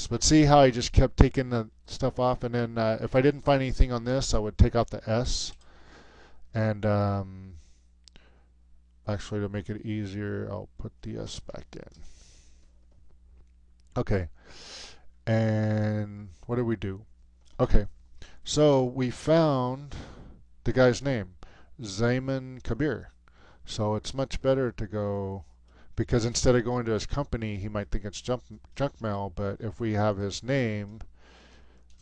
S. But see how I just kept taking the stuff off, and then if I didn't find anything on this, I would take out the S. And actually, to make it easier, I'll put the S back in. Okay, and what did we do? Okay, so we found the guy's name, Zaman Kabir. So it's much better to go, because instead of going to his company, he might think it's junk mail, but if we have his name,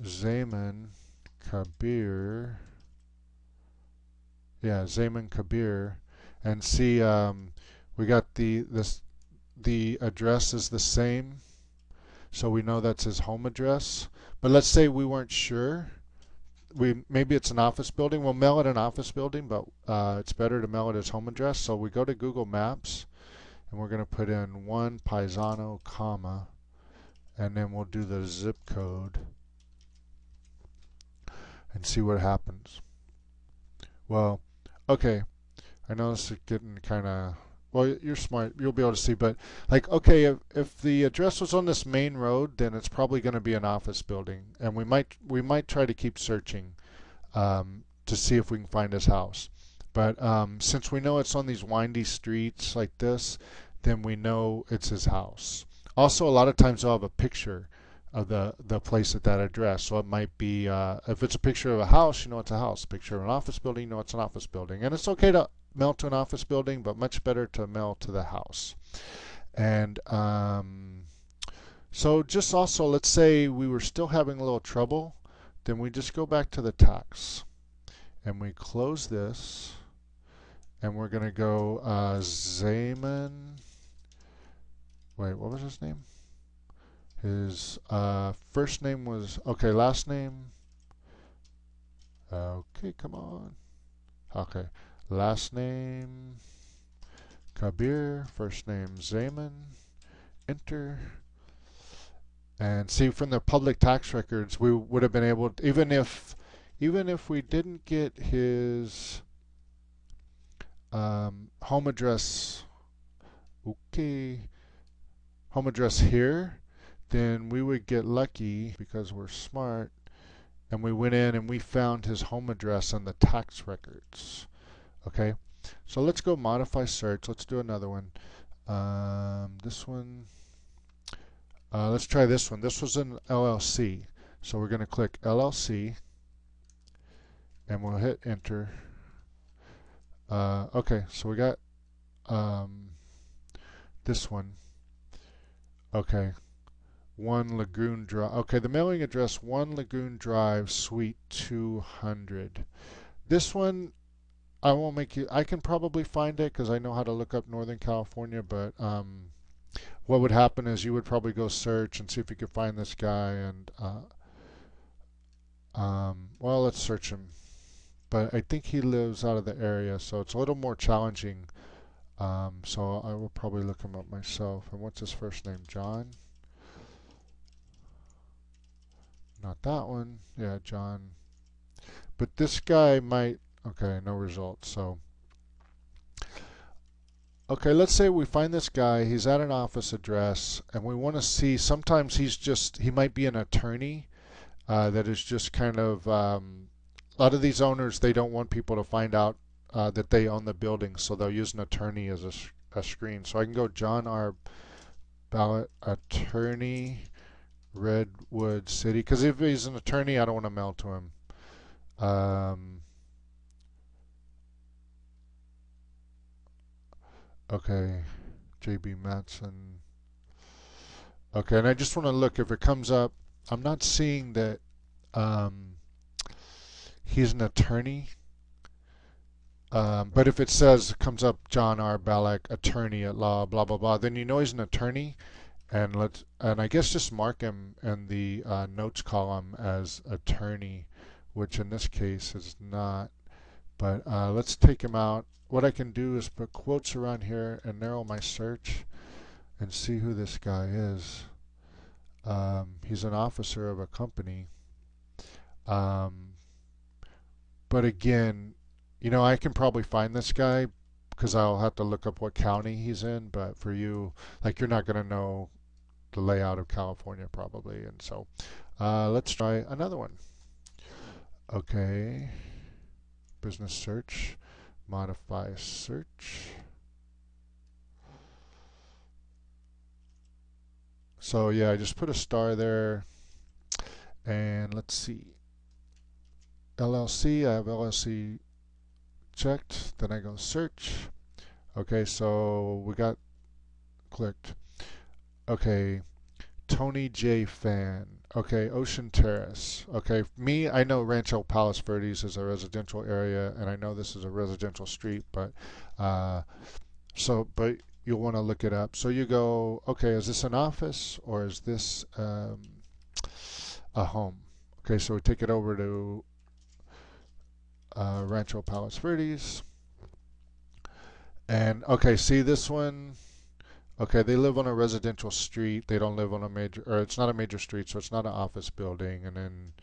Zaman Kabir, yeah, Zaman Kabir, and see, we got the address is the same, so we know that's his home address. But let's say we weren't sure. Maybe it's an office building. We'll mail it an office building, but it's better to mail it his home address. So we go to Google Maps, and we're going to put in 1 Paisano, comma, and then we'll do the zip code and see what happens. Well, okay, I know this is getting kind of, well, you're smart, you'll be able to see, but like, okay, if the address was on this main road, then it's probably going to be an office building, and we might try to keep searching to see if we can find his house. But since we know it's on these windy streets like this, then we know it's his house. Also, a lot of times they'll have a picture of the place at that address. So it might be, if it's a picture of a house, you know it's a house. Picture of an office building, you know it's an office building. And it's okay to mail to an office building, but much better to mail to the house. And so just also, let's say we were still having a little trouble, then we just go back to the tax. And we close this, and we're going to go Zaman. Wait, what was his name? His first name was, okay, last name. Okay, come on. Okay, last name Kabir, first name Zaman. Enter. And see, from the public tax records, we would have been able to, even if we didn't get his home address, okay, home address here, then we would get lucky because we're smart, and we went in and we found his home address on the tax records. Okay, so let's go modify search. Let's do another one. This one, let's try this one. This was an LLC, so we're going to click LLC, and we'll hit enter. Okay, so we got this one. Okay, 1 Lagoon Drive. Okay, the mailing address, 1 Lagoon Drive, Suite 200. This one, I won't make you, I can probably find it because I know how to look up Northern California, but what would happen is you would probably go search and see if you could find this guy, and well, let's search him. But I think he lives out of the area, so it's a little more challenging. So I will probably look him up myself. And what's his first name? John? Not that one. Yeah, John. But this guy might, okay, no results. So, okay, let's say we find this guy. He's at an office address, and we want to see, sometimes he might be an attorney that is just kind of, a lot of these owners, they don't want people to find out that they own the building, so they'll use an attorney as a screen. So I can go John R. Ballot, attorney, Redwood City, because if he's an attorney, I don't want to mail to him. Okay, J.B. Matson. Okay, and I just want to look if it comes up. I'm not seeing that he's an attorney. But if it says, comes up John R. Balak, attorney at law, blah blah blah, then you know he's an attorney, and I guess just mark him in the notes column as attorney, which in this case is not. But let's take him out. What I can do is put quotes around here and narrow my search and see who this guy is. He's an officer of a company. But again, you know, I can probably find this guy because I'll have to look up what county he's in, but for you, like, you're not going to know the layout of California probably. And so let's try another one. Okay, business search, modify search. So yeah, I just put a star there, and let's see. LLC, I have LLC checked, then I go search. Okay, so we got clicked. Okay, Tony J. Fan. Okay, Ocean Terrace. Okay, me, I know Rancho Palos Verdes is a residential area, and I know this is a residential street, but but you'll want to look it up. So you go, okay, is this an office or is this a home? Okay, so we take it over to Rancho Palos Verdes. And okay, see this one? Okay, they live on a residential street. They don't live on a major, or it's not a major street, so it's not an office building. And then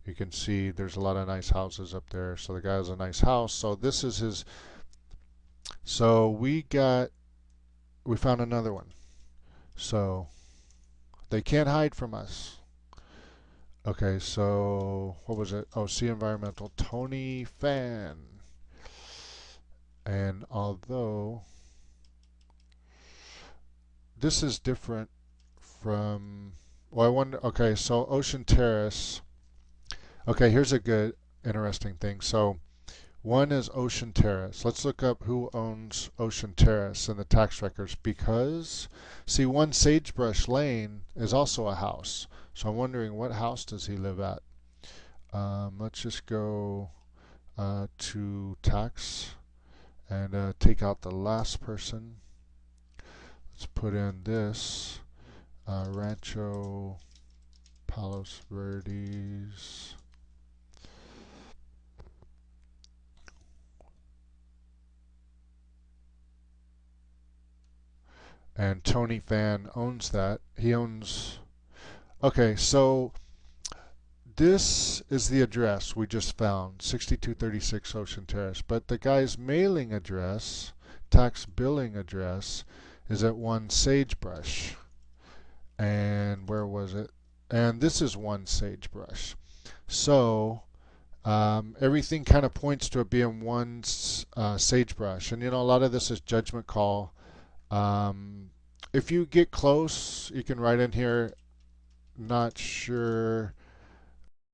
you can see there's a lot of nice houses up there. So the guy has a nice house. So this is his. So we found another one. So they can't hide from us. Okay, so what was it? Oh, see environmental, Tony Fan. And although this is different from, well, I wonder, okay, so Ocean Terrace. Okay, here's a good, interesting thing. So one is Ocean Terrace. Let's look up who owns Ocean Terrace in the tax records, because, see, one Sagebrush Lane is also a house. So I'm wondering, what house does he live at? Let's just go to tax and take out the last person. Let's put in this Rancho Palos Verdes. And Tony Fan owns that. He owns. Okay, so this is the address we just found, 6236 Ocean Terrace. But the guy's mailing address, tax billing address, is at 1 Sagebrush. And where was it? And this is 1 Sagebrush. So everything kind of points to it being 1 Sagebrush. And you know, a lot of this is judgment call. If you get close, you can write in here, not sure